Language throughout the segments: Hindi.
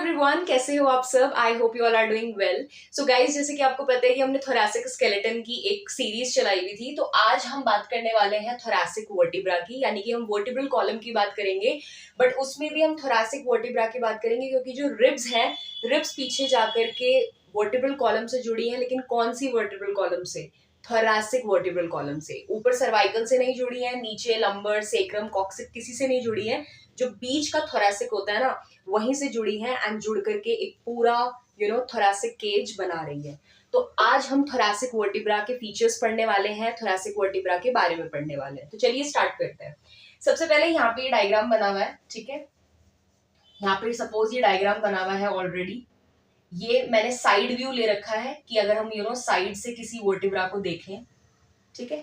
एवरीवन, कैसे हो आप सब। I hope you all are doing well. So guys, जैसे कि आपको पता है कि हमने थोरैसिक स्केलेटन की एक सीरीज चलाई हुई थी, तो आज हम बात करने वाले हैं थोरैसिक वर्टिब्रा की, यानी कि हम वर्टिब्रल कॉलम की बात करेंगे। बट उसमें भी हम थोरैसिक वर्टिब्रा की बात करेंगे, क्योंकि जो रिब्स हैं, रिब्स पीछे जाकर के वर्टिब्रल कॉलम से जुड़ी है। लेकिन कौन सी वर्टिब्रल कॉलम से? थोरैसिक वर्टिब्रल कॉलम से। ऊपर सर्वाइकल से नहीं जुड़ी है, नीचे लंबर, सेक्रम, कॉक्सिक किसी से नहीं जुड़ी है। जो बीच का थोरैसिक होता है ना, वहीं से जुड़ी है एंड जुड़ करके एक पूरा थोरैसिक केज बना रही है। तो आज हम थोरैसिक वर्टिब्रा के फीचर्स पढ़ने वाले हैं, थोरैसिक वर्टिब्रा के बारे में पढ़ने वाले हैं। तो चलिए स्टार्ट करते हैं। सबसे पहले यहाँ पे ये डायग्राम बना हुआ है, ठीक है। यहाँ पे सपोज ये डायग्राम बना हुआ है ऑलरेडी। ये मैंने साइड व्यू ले रखा है कि अगर हम साइड से किसी वर्टिब्रा को देखें, ठीक है,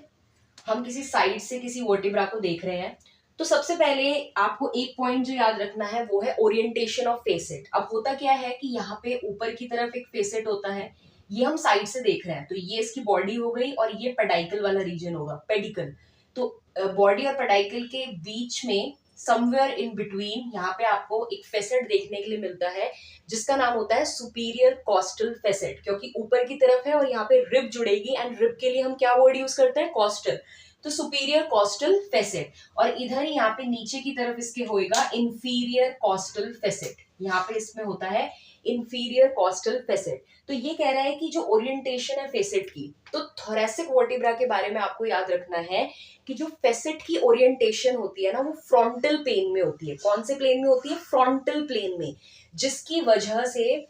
हम किसी साइड से किसी वर्टिब्रा को देख रहे हैं, तो सबसे पहले आपको एक पॉइंट जो याद रखना है वो है ओरिएंटेशन ऑफ फेसेट। अब होता क्या है कि यहाँ पे ऊपर की तरफ एक फेसेट होता है, ये हम साइड से देख रहे हैं, तो ये इसकी बॉडी हो गई और ये पेडाइकल वाला रीजन होगा, पेडिकल। तो बॉडी और पेडाइकल के बीच में समवेयर इन बिटवीन यहाँ पे आपको एक फेसेट देखने के लिए मिलता है, जिसका नाम होता है सुपीरियर कॉस्टल फेसेट, क्योंकि ऊपर की तरफ है और यहाँ पे रिब जुड़ेगी एंड रिब के लिए हम क्या वर्ड यूज करते हैं? कॉस्टल। तो सुपीरियर कॉस्टल फेसेट। और इधर यहाँ पे नीचे की तरफ इसके होएगा इंफीरियर कॉस्टल फेसेट। यहाँ पे इसमें होता है इंफीरियर कॉस्टल फेसेट। तो ये कह रहा है कि जो ओरिएंटेशन है फेसेट की, तो थोरैसिक वर्टिब्रा के बारे में आपको याद रखना है कि जो फेसेट की ओरिएंटेशन होती है ना, वो फ्रंटल प्लेन में होती है। कौन से प्लेन में होती है? फ्रंटल प्लेन में। जिसकी वजह से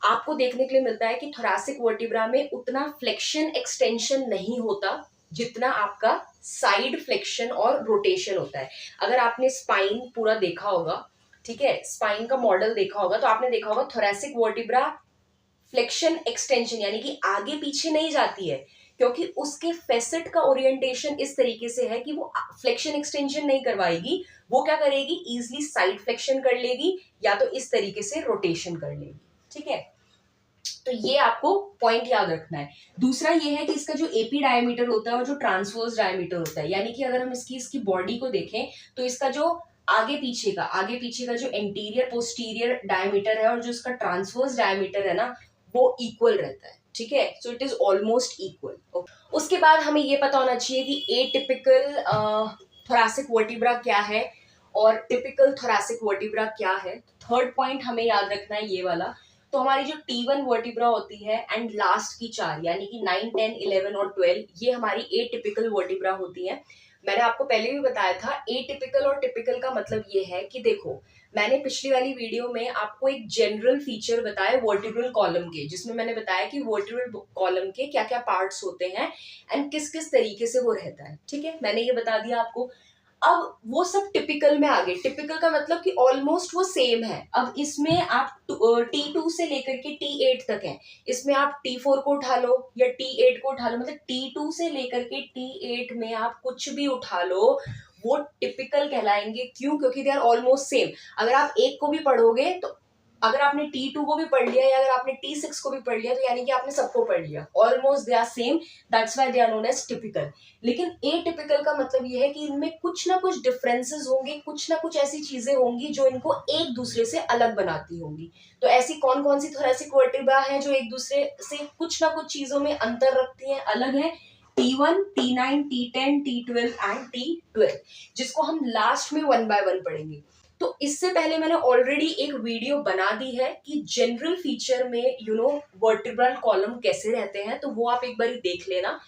आपको देखने के लिए मिलता है कि थोरैसिक वर्टिब्रा में उतना फ्लेक्शन एक्सटेंशन नहीं होता जितना आपका साइड फ्लेक्शन और रोटेशन होता है। अगर आपने स्पाइन पूरा देखा होगा, ठीक है, स्पाइन का मॉडल देखा होगा, तो आपने देखा होगा थोरैसिक वर्टिब्रा फ्लेक्शन एक्सटेंशन यानी कि आगे पीछे नहीं जाती है, क्योंकि उसके फेसेट का ओरिएंटेशन इस तरीके से है कि वो फ्लेक्शन एक्सटेंशन नहीं करवाएगी। वो क्या करेगी? इजिली साइड फ्लेक्शन कर लेगी या तो इस तरीके से रोटेशन कर लेगी, ठीक है। तो ये आपको पॉइंट याद रखना है। दूसरा ये है कि इसका जो एपी डायमीटर होता है और जो ट्रांसवर्स डायमीटर होता है, यानी कि अगर हम इसकी बॉडी को देखें तो इसका जो आगे पीछे का जो एंटीरियर पोस्टीरियर डायमीटर है और जो इसका ट्रांसवर्स डायमीटर है ना, वो इक्वल रहता है, ठीक है। So it is almost equal. उसके बाद हमें ये पता होना चाहिए कि एटिपिकल थोरैसिक वर्टिब्रा क्या है और टिपिकल थोरैसिक वर्टिब्रा क्या है। थर्ड पॉइंट हमें याद रखना है ये वाला। तो हमारी जो T1 वर्टिब्रा होती है एंड लास्ट की 4 यानी कि 9, 10, 11 और 12, ये हमारी एटिपिकल वर्टिब्रा होती है। मैंने आपको पहले भी बताया था एटिपिकल और टिपिकल का मतलब ये है कि देखो, मैंने पिछली वाली वीडियो में आपको एक जनरल फीचर बताया वर्टिब्रल कॉलम के, जिसमें मैंने बताया कि वर्टिब्रल कॉलम के क्या क्या पार्ट्स होते हैं एंड किस किस तरीके से वो रहता है, ठीक है, मैंने ये बता दिया आपको। अब वो सब टिपिकल में आ गए। टिपिकल का मतलब कि ऑलमोस्ट वो सेम है। अब इसमें आप T2 से लेकर के T8 तक है, इसमें आप T4 को उठा लो या T8 को उठा लो, मतलब T2 से लेकर के T8 में आप कुछ भी उठा लो, वो टिपिकल कहलाएंगे। क्यों? क्योंकि दे आर ऑलमोस्ट सेम। अगर आप एक को भी पढ़ोगे, तो अगर आपने T2 को भी पढ़ लिया या अगर आपने T6 को भी पढ़ लिया, तो यानी कि आपने सबको पढ़ लिया। Almost they are same, that's why they are known as typical. लेकिन एटिपिकल का मतलब ये है कि इनमें कुछ ना कुछ डिफरेंसेस होंगे, कुछ ना कुछ ऐसी चीजें होंगी जो इनको एक दूसरे से अलग बनाती होंगी। तो ऐसी कौन कौन सी थोरैसिक वर्टिब्रा है जो एक दूसरे से कुछ ना कुछ चीजों में अंतर रखती हैं, अलग है? T1, T9, T10, T12 and T12, जिसको हम लास्ट में 1 by 1 पढ़ेंगे। तो इससे पहले मैंने ऑलरेडी एक वीडियो बना दी है कि जनरल फीचर में वर्टिब्रल कॉलम कैसे रहते हैं, तो वो आप एक बार देख लेना।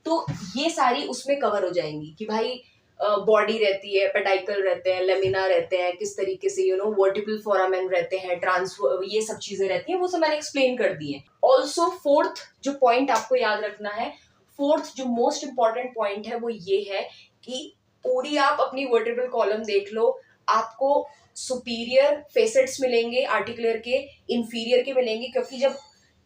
तो ये सारी उसमें कवर हो जाएंगी कि भाई बॉडी रहती है, पेडाइकल रहते हैं, लेमिना रहते हैं, किस तरीके से वर्टिब्रल फोरामेन रहते हैं, ट्रांसफर, ये सब चीजें रहती हैं, वो सब मैंने एक्सप्लेन कर दी है। ऑल्सो फोर्थ जो पॉइंट आपको याद रखना है, फोर्थ जो मोस्ट इंपॉर्टेंट पॉइंट है, वो ये है कि पूरी आप अपनी वर्टिब्रल कॉलम देख लो, आपको सुपीरियर फेसेट्स मिलेंगे आर्टिकुलर के, इंफीरियर के मिलेंगे, क्योंकि जब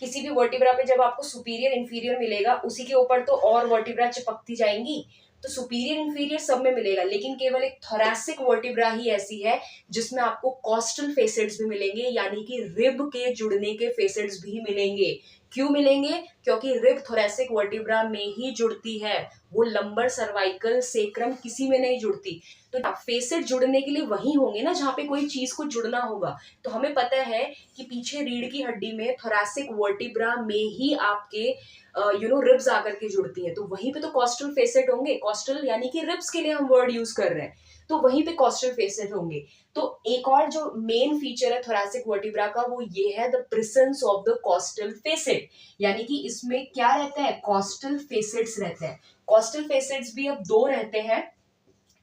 किसी भी वर्टिब्रा पे जब आपको सुपीरियर इंफीरियर मिलेगा, उसी के ऊपर तो और वर्टिब्रा चिपकती जाएंगी, तो सुपीरियर इंफीरियर सब में मिलेगा। लेकिन केवल एक थोरैसिक वर्टिब्रा ही ऐसी है जिसमें आपको कॉस्टल फेसेट्स भी मिलेंगे, यानी कि रिब के जुड़ने के फेसेट्स भी मिलेंगे। क्यों मिलेंगे? क्योंकि रिब थोरेसिक वर्टिब्रा में ही जुड़ती है, वो लंबर, सर्वाइकल, सेक्रम किसी में नहीं जुड़ती। तो फेसेट जुड़ने के लिए वही होंगे ना जहाँ पे कोई चीज को जुड़ना होगा। तो हमें पता है कि पीछे रीढ़ की हड्डी में थोरेसिक वर्टिब्रा में ही आपके रिब्स आकर के जुड़ती है, तो वहीं पे तो कॉस्टल फेसेट होंगे। कॉस्टल यानी कि रिब्स के लिए हम वर्ड यूज कर रहे हैं, तो वहीं पे कॉस्टल फेसेट होंगे। तो एक और जो मेन फीचर है थोरेसिक वर्टिब्रा का वो ये है the presence of the costal facet, यानी कि इसमें क्या रहता है? कॉस्टल फेसेट्स रहते हैं। कॉस्टल फेसेट्स भी अब दो रहते हैं,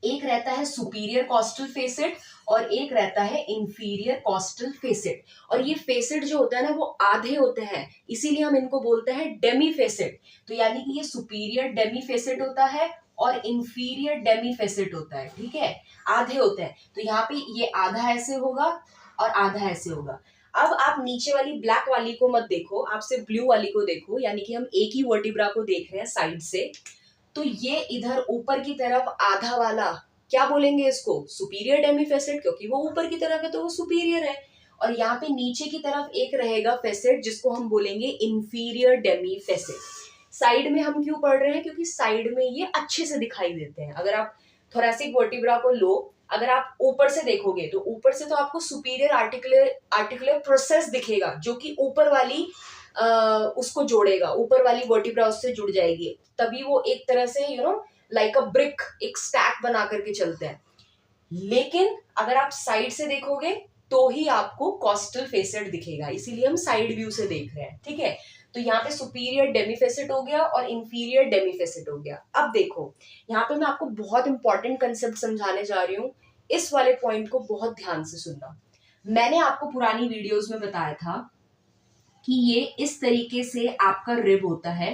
एक रहता है सुपीरियर कॉस्टल फेसेट और एक रहता है इंफीरियर कॉस्टल फेसेट। और ये फेसेट जो होता है ना वो आधे होते हैं, इसीलिए हम इनको बोलते हैं डेमी फेसेट। तो यानी कि ये सुपीरियर डेमी फेसेट होता है और इंफीरियर डेमी फेसेट होता है, ठीक है, आधे होते हैं। तो यहाँ पे ये आधा ऐसे होगा और आधा ऐसे होगा। अब आप नीचे वाली ब्लैक वाली को मत देखो, आप सिर्फ ब्लू वाली को देखो, यानी कि हम एक ही वर्टिब्रा को देख रहे हैं साइड से। तो ये इधर ऊपर की तरफ आधा वाला क्या बोलेंगे इसको? सुपीरियर डेमी फेसेट, क्योंकि वो ऊपर की तरफ है तो वो सुपीरियर है। और यहाँ पे नीचे की तरफ एक रहेगा फेसेट जिसको हम बोलेंगे इंफीरियर डेमी फेसेट। साइड में हम क्यों पढ़ रहे हैं? क्योंकि साइड में ये अच्छे से दिखाई देते हैं। अगर आप थोरेसिक वर्टिब्रा को लो, अगर आप ऊपर से देखोगे तो ऊपर से तो आपको सुपीरियर आर्टिकुलर प्रोसेस दिखेगा जो कि ऊपर वाली उसको जोड़ेगा, ऊपर वाली वर्टिब्रा उससे जुड़ जाएगी, तभी वो एक तरह से लाइक अ ब्रिक, एक स्टैक बना करके चलते हैं। लेकिन अगर आप साइड से देखोगे तो ही आपको कॉस्टल फेसेट दिखेगा, इसीलिए हम साइड व्यू से देख रहे हैं, ठीक है। तो यहाँ पे सुपीरियर डेमी फेसेट हो गया और इंफीरियर डेमी फेसेट हो गया। अब देखो यहाँ पे मैं आपको बहुत इंपॉर्टेंट कंसेप्ट समझाने जा रही हूँ, इस वाले पॉइंट को बहुत ध्यान से सुनना। मैंने आपको पुरानी वीडियोस में बताया था कि ये इस तरीके से आपका रिब होता है,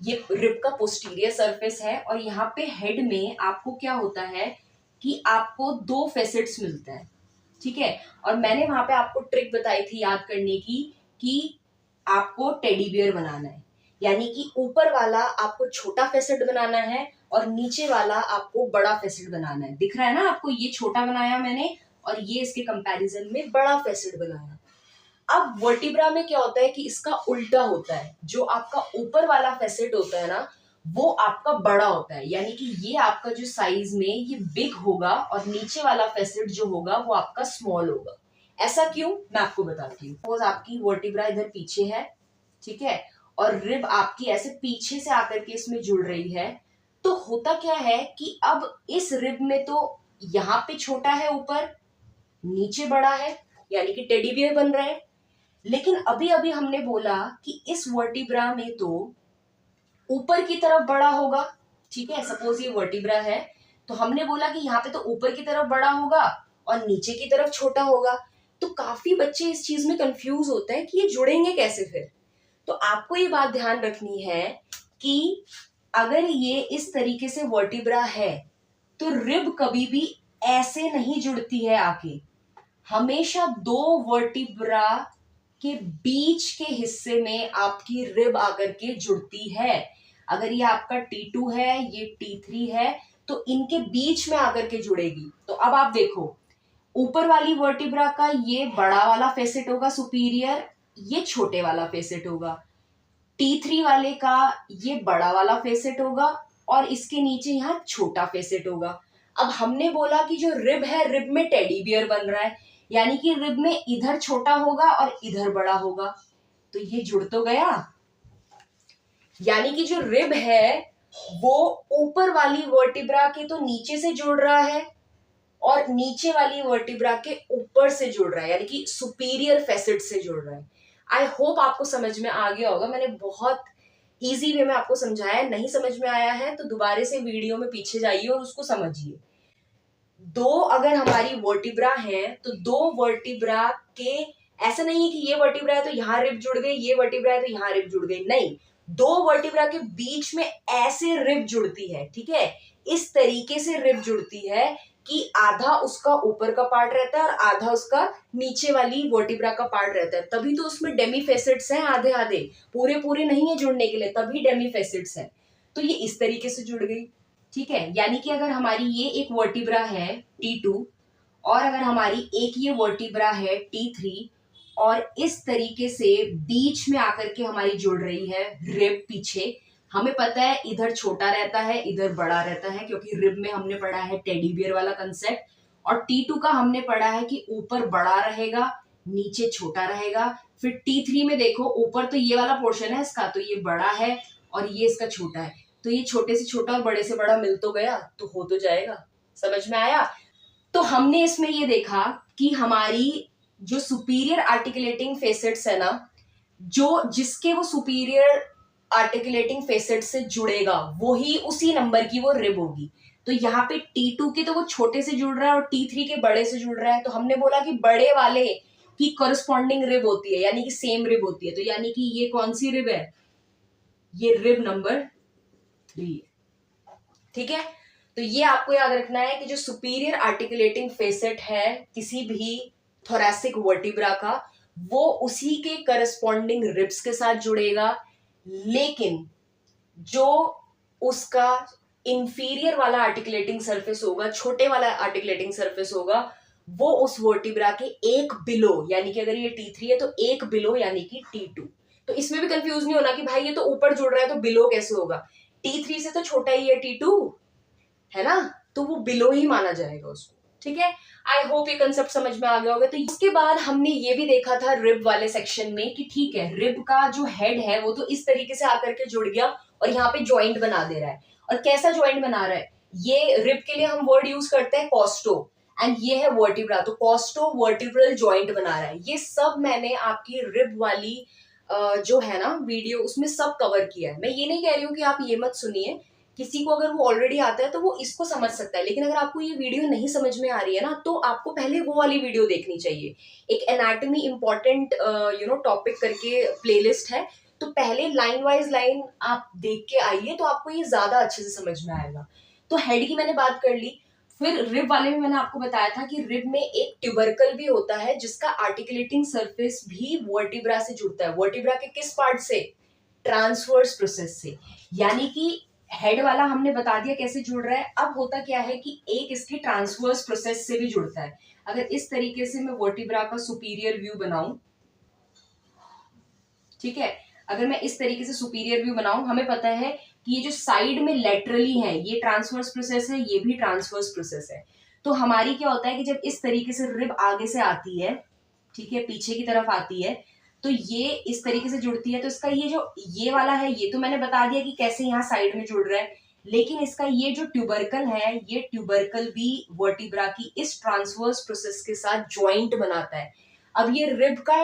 ये रिब का पोस्टीरियर सरफेस है और यहाँ पे हेड में आपको क्या होता है कि आपको दो फेसेट्स मिलते हैं, ठीक है। और मैंने वहां पे आपको ट्रिक बताई थी याद करने की कि आपको टेडी बियर बनाना है, यानी कि ऊपर वाला आपको छोटा फेसेट बनाना है और नीचे वाला आपको बड़ा फेसेट बनाना है। दिख रहा है ना आपको, ये छोटा बनाया मैंने और ये इसके कंपैरिजन में बड़ा फेसेट बनाया। अब वर्टिब्रा में क्या होता है कि इसका उल्टा होता है, जो आपका ऊपर वाला फेसेट होता है ना वो आपका बड़ा होता है, यानी कि ये आपका जो साइज में ये बिग होगा और नीचे वाला फेसेट जो होगा वो आपका स्मॉल होगा। ऐसा क्यों, मैं आपको बताती हूँ। सपोज आपकी वर्टिब्रा इधर पीछे है, ठीक है, और रिब आपकी ऐसे पीछे से आकर के इसमें जुड़ रही है, तो होता क्या है कि अब इस रिब में तो यहाँ पे छोटा है, ऊपर नीचे बड़ा है, यानी कि टेडी बियर बन रहा है। लेकिन अभी अभी हमने बोला कि इस वर्टिब्रा में तो ऊपर की तरफ बड़ा होगा, ठीक है। सपोज ये वर्टिब्रा है तो हमने बोला कि यहाँ पे तो ऊपर की तरफ बड़ा होगा और नीचे की तरफ छोटा होगा। तो काफी बच्चे इस चीज में कंफ्यूज होते हैं कि ये जुड़ेंगे कैसे फिर। तो आपको ये बात ध्यान रखनी है कि अगर ये इस तरीके से वर्टिब्रा है तो रिब कभी भी ऐसे नहीं जुड़ती है आके, हमेशा दो वर्टिब्रा के बीच के हिस्से में आपकी रिब आकर के जुड़ती है। अगर ये आपका T2 है, ये T3 है, तो इनके बीच में आकर के जुड़ेगी। तो अब आप देखो, ऊपर वाली वर्टिब्रा का ये बड़ा वाला फेसेट होगा सुपीरियर, ये छोटे वाला फेसेट होगा। T3 वाले का ये बड़ा वाला फेसेट होगा और इसके नीचे यहाँ छोटा फेसेट होगा। अब हमने बोला कि जो रिब है, रिब में टेडी बियर बन रहा है, यानी कि रिब में इधर छोटा होगा और इधर बड़ा होगा, तो ये जुड़ तो गया। यानी कि जो रिब है वो ऊपर वाली वर्टिब्रा के तो नीचे से जुड़ रहा है और नीचे वाली वर्टिब्रा के ऊपर से जुड़ रहा है, यानी कि सुपीरियर फेसेट से जुड़ रहा है। आई होप आपको समझ में आ गया होगा, मैंने बहुत इजी वे में आपको समझाया। नहीं समझ में आया है तो दोबारा से वीडियो में पीछे जाइए और उसको समझिए। दो अगर हमारी वर्टिब्रा है तो दो वर्टिब्रा के, ऐसा नहीं है कि ये वर्टिब्रा है तो यहाँ रिब जुड़ गई, ये वर्टिब्रा है तो यहाँ रिब जुड़ गई, नहीं, दो वर्टिब्रा के बीच में ऐसे रिब जुड़ती है, ठीक है। इस तरीके से रिब जुड़ती है कि आधा उसका ऊपर का पार्ट रहता है और आधा उसका नीचे वाली वर्टिब्रा का पार्ट रहता है, तभी तो उसमें डेमी फेसेट्स हैं, आधे आधे, पूरे पूरे नहीं है जुड़ने के लिए, तभी डेमी फेसेट्स हैं। तो ये इस तरीके से जुड़ गई, ठीक है। यानी कि अगर हमारी ये एक वर्टिब्रा है T2 और अगर हमारी एक ये वर्टिब्रा है T3 और इस तरीके से बीच में आकर के हमारी जुड़ रही है रिब पीछे। हमें पता है इधर छोटा रहता है, इधर बड़ा रहता है, क्योंकि रिब में हमने पढ़ा है टेडी बियर वाला कंसेप्ट। और T2 का हमने पढ़ा है कि ऊपर बड़ा रहेगा, नीचे छोटा रहेगा। फिर T3 में देखो, ऊपर तो ये वाला पोर्शन है इसका, तो ये बड़ा है और ये इसका छोटा है, तो ये छोटे से छोटा और बड़े से बड़ा मिल तो गया, तो हो तो जाएगा। समझ में आया? तो हमने इसमें ये देखा कि हमारी जो सुपीरियर आर्टिकुलेटिंग फेसेट्स है ना, जो जिसके वो सुपीरियर आर्टिकुलेटिंग फेसेट से जुड़ेगा वो ही उसी नंबर की वो रिब होगी। तो यहाँ पे T2 के तो वो छोटे से जुड़ रहा है और T3 के बड़े से जुड़ रहा है, तो हमने बोला कि बड़े वाले की करस्पॉन्डिंग रिब होती है, यानी कि सेम रिब होती है। तो यानी कि ये कौन सी रिब है? ये रिब नंबर 3 है। ठीक है, तो ये आपको याद रखना है कि जो सुपीरियर आर्टिकुलेटिंग फेसेट है किसी भी थोरैसिक वर्टिब्रा का, वो उसी के करस्पॉन्डिंग रिब्स के साथ जुड़ेगा, लेकिन जो उसका इंफीरियर वाला आर्टिकुलेटिंग सरफेस होगा, छोटे वाला आर्टिकुलेटिंग सरफेस होगा, वो उस वर्टिब्रा के एक बिलो, यानी कि अगर ये T3 है तो एक बिलो यानी कि T2। तो इसमें भी कंफ्यूज नहीं होना कि भाई ये तो ऊपर जुड़ रहा है तो बिलो कैसे होगा, T3 से तो छोटा ही है T2, है ना, तो वो बिलो ही माना जाएगा उसको। ठीक है, आई होप ये कंसेप्ट समझ में आ गया होगा। तो इसके बाद हमने ये भी देखा था रिब वाले सेक्शन में कि ठीक है, रिब का जो हेड है वो तो इस तरीके से आकर के जुड़ गया और यहाँ पे ज्वाइंट बना दे रहा है। और कैसा ज्वाइंट बना रहा है? ये रिब के लिए हम वर्ड यूज करते हैं कॉस्टो, एंड ये है वर्टिब्रा, तो कॉस्टो वर्टिब्रल ज्वाइंट बना रहा है। ये सब मैंने आपकी रिब वाली जो है ना वीडियो, उसमें सब कवर किया है। मैं ये नहीं कह रही हूँ कि आप ये मत सुनिए, किसी को अगर वो ऑलरेडी आता है तो वो इसको समझ सकता है, लेकिन अगर आपको ये वीडियो नहीं समझ में आ रही है ना, तो आपको पहले वो वाली वीडियो देखनी चाहिए। एक एनाटॉमी इंपॉर्टेंट टॉपिक करके प्लेलिस्ट है, तो पहले लाइन वाइज लाइन आप देख के आइए, तो आपको ये ज्यादा अच्छे से समझ में आएगा। तो हेड की मैंने बात कर ली। फिर रिब वाले में मैंने आपको बताया था कि रिब में एक ट्यूबरकल भी होता है जिसका आर्टिकुलेटिंग सरफेस भी वर्टिब्रा से जुड़ता है। वर्टिब्रा के किस पार्ट से? ट्रांसवर्स प्रोसेस से। यानी कि हेड वाला हमने बता दिया कैसे जुड़ रहा है। अब होता क्या है कि एक इसके ट्रांसवर्स प्रोसेस से भी जुड़ता है। अगर इस तरीके से मैं वर्टिब्रा का सुपीरियर व्यू बनाऊं, ठीक है, अगर मैं इस तरीके से सुपीरियर व्यू बनाऊं, हमें पता है कि ये जो साइड में लेटरली है ये ट्रांसवर्स प्रोसेस है, ये भी ट्रांसवर्स प्रोसेस है। तो हमारी क्या होता है कि जब इस तरीके से रिब आगे से आती है, ठीक है, पीछे की तरफ आती है, तो ये इस तरीके से जुड़ती है। तो इसका ये जो ये वाला है, ये तो मैंने बता दिया कि कैसे यहाँ साइड में जुड़ रहा है, लेकिन इसका ये जो ट्यूबरकल है, ये ट्यूबरकल भी वर्टिब्रा की इस ट्रांसवर्स प्रोसेस के साथ ज्वाइंट बनाता है। अब ये रिब का,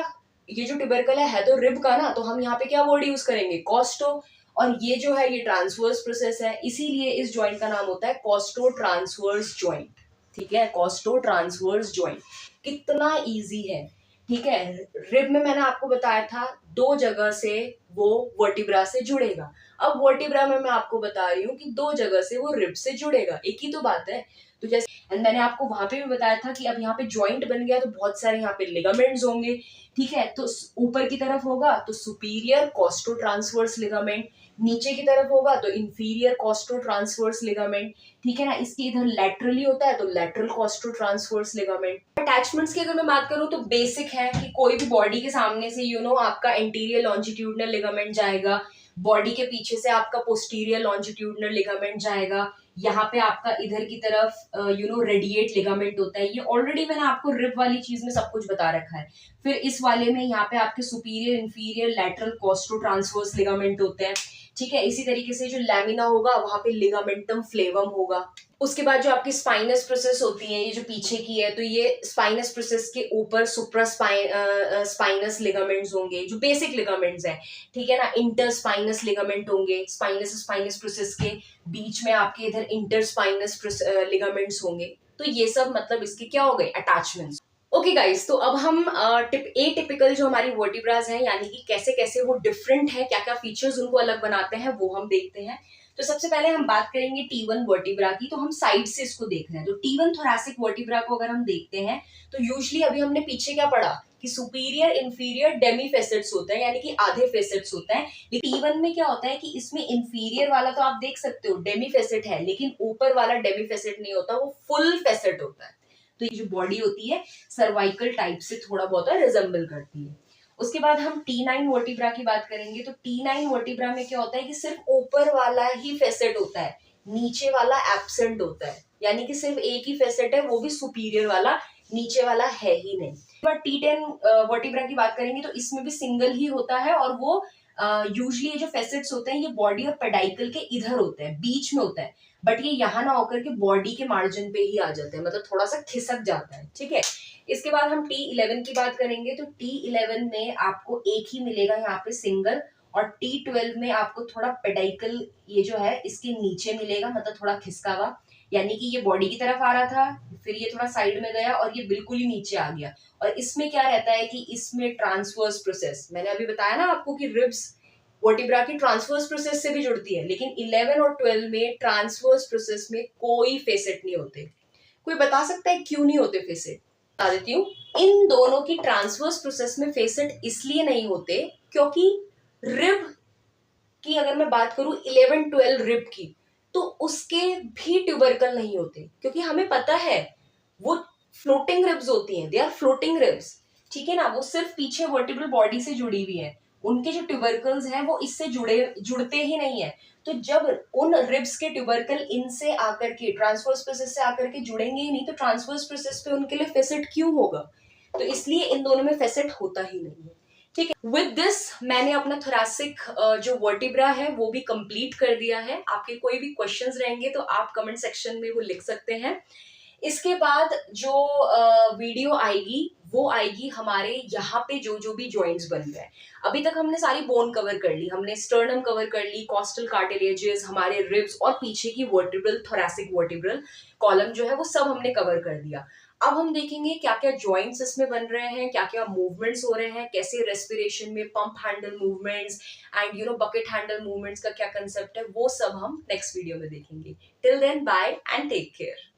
ये जो ट्यूबरकल है तो रिब का ना, तो हम यहाँ पे क्या वर्ड यूज करेंगे? कॉस्टो। और ये जो है ये ट्रांसवर्स प्रोसेस है, इसीलिए इस ज्वाइंट का नाम होता है कॉस्टो ट्रांसवर्स ज्वाइंट। ठीक है, कॉस्टो ट्रांसवर्स ज्वाइंट। कितना इजी है। ठीक है, रिब में मैंने आपको बताया था 2 जगह से वो वर्टिब्रा से जुड़ेगा। अब वर्टिब्रा में मैं आपको बता रही हूँ कि 2 जगह से वो रिब से जुड़ेगा, एक ही तो बात है। तो जैसे मैंने आपको वहां पे भी बताया था कि अब यहाँ पे ज्वाइंट बन गया तो बहुत सारे यहाँ पे लिगामेंट्स होंगे। ठीक है, तो ऊपर की तरफ होगा तो सुपीरियर कॉस्टो ट्रांसवर्स लिगामेंट, नीचे की तरफ होगा तो इंफीरियर कॉस्टो ट्रांसवर्स लिगामेंट। ठीक है ना, इसके इधर लैटरली होता है तो lateral costotransverse ligament. Attachments की अगर मैं बात करूं तो बेसिक है कि कोई भी बॉडी के सामने से आपका एंटीरियर लॉन्जिट्यूडनल लिगामेंट जाएगा, बॉडी के पीछे से आपका पोस्टीरियर लॉन्जिट्यूडनल लिगामेंट जाएगा, यहाँ पे आपका इधर की तरफ रेडिएट लिगामेंट होता है। ये ऑलरेडी मैंने आपको रिब वाली चीज में सब कुछ बता रखा है। फिर इस वाले में यहाँ पे आपके superior inferior lateral costotransverse ligament होते हैं। ठीक है, इसी तरीके से जो लैमिना होगा वहां पे लिगामेंटम फ्लेवम होगा। उसके बाद जो आपकी स्पाइनस प्रोसेस होती है, ये जो पीछे की है, तो ये स्पाइनस प्रोसेस के ऊपर सुप्रा स्पाइनस लिगामेंट्स होंगे, जो बेसिक लिगामेंट्स हैं। ठीक है ना, इंटर स्पाइनस लिगामेंट होंगे, स्पाइनस स्पाइनस प्रोसेस के बीच में आपके इधर इंटर स्पाइनस लिगामेंट्स होंगे। तो ये सब मतलब इसके क्या हो गए? अटैचमेंट्स। ओके गाइस, तो अब हम एटिपिकल जो हमारी वर्टिब्रास हैं, यानी कि कैसे कैसे वो डिफरेंट है, क्या क्या फीचर्स उनको अलग बनाते हैं, वो हम देखते हैं। तो सबसे पहले हम बात करेंगे T1 वर्टिब्रा की। तो हम साइड से इसको देख रहे हैं। तो T1 थोरैसिक वर्टिब्रा को अगर हम देखते हैं तो यूजुअली अभी हमने पीछे क्या पढ़ा कि सुपीरियर इंफीरियर डेमी फेसेट्स होते हैं, यानी कि आधे फेसेट्स होते हैं। T1 में क्या होता है कि इसमें इंफीरियर वाला तो आप देख सकते हो डेमी फेसेट है, लेकिन ऊपर वाला डेमी फेसेट नहीं होता, वो फुल फेसेट होता है। तो तो ये जो बॉडी होती है सर्वाइकल टाइप से थोड़ा बहुत रिजेंबल करती है। उसके बाद हम T9 वर्टिब्रा की बात करेंगे। तो T9 वर्टिब्रा में क्या होता है कि सिर्फ ऊपर वाला ही फेसेट होता है, नीचे वाला एब्सेंट होता है, यानी कि सिर्फ एक ही फेसेट है, वो भी सुपीरियर वाला, नीचे वाला है ही नहीं। T10 वर्टिब्रा की बात करेंगे तो इसमें भी सिंगल ही होता है, और वो यूजली ये जो फेसेट्स होते हैं ये बॉडी और पेडाइकल के इधर होते हैं, बीच में होता है, बट ये यहाँ ना होकर के बॉडी के मार्जिन पे ही आ जाते हैं, मतलब थोड़ा सा खिसक जाता है, ठीक है। इसके बाद हम T11 की बात करेंगे। तो T11 में आपको एक ही मिलेगा यहाँ पे सिंगल, और T12 में आपको थोड़ा पेडाइकल ये जो है इसके नीचे मिलेगा, मतलब थोड़ा खिसका हुआ, यानी कि ये बॉडी की तरफ आ रहा था, फिर ये थोड़ा साइड में गया और ये बिल्कुल ही नीचे आ गया। और इसमें क्या रहता है कि इसमें ट्रांसवर्स प्रोसेस, मैंने अभी बताया ना आपको कि रिब्स वर्टिब्रा की ट्रांसवर्स प्रोसेस से भी जुड़ती है, लेकिन 11 और 12 में ट्रांसवर्स प्रोसेस में कोई फेसेट नहीं होते। कोई बता सकता है क्यों नहीं होते फेसेट? बता देती हूँ। इन दोनों की ट्रांसवर्स प्रोसेस में फेसेट इसलिए नहीं होते क्योंकि रिब की अगर मैं बात करूं 11-12 रिब की, तो उसके भी ट्यूबरकल नहीं होते, क्योंकि हमें पता है वो फ्लोटिंग रिब्स होती हैं, दे आर फ्लोटिंग रिब्स, ठीक है ना, वो सिर्फ पीछे वर्टिब्रल बॉडी से जुड़ी हुई है, उनके जो ट्यूबरकल्स हैं वो इससे जुड़ते ही नहीं है। तो जब उन रिब्स के ट्यूबरकल इनसे आकर के ट्रांसवर्स प्रोसेस से आकर के जुड़ेंगे ही नहीं, तो ट्रांसवर्स प्रोसेस पे उनके लिए फेसेट क्यों होगा? तो इसलिए इन दोनों में फेसेट होता ही नहीं है, ठीक है। विद दिस मैंने अपना थोरैसिक जो वर्टिब्रा है वो भी कंप्लीट कर दिया है। आपके कोई भी क्वेश्चंस रहेंगे तो आप कमेंट सेक्शन में वो लिख सकते हैं। इसके बाद जो वीडियो आएगी वो आएगी हमारे यहाँ पे जो जो भी जॉइंट्स बन गए। अभी तक हमने सारी बोन कवर कर ली, हमने स्टर्नम कवर कर ली, कॉस्टल कार्टिलेजेस, हमारे रिब्स और पीछे की वर्टिब्रल थोरैसिक वर्टिब्रल कॉलम जो है वो सब हमने कवर कर दिया। अब हम देखेंगे क्या क्या जॉइंट्स इसमें बन रहे हैं, क्या क्या मूवमेंट्स हो रहे हैं, कैसे रेस्पिरेशन में pump handle movements and bucket handle movements का क्या कंसेप्ट है, वो सब हम नेक्स्ट वीडियो में देखेंगे। Till then bye and take care.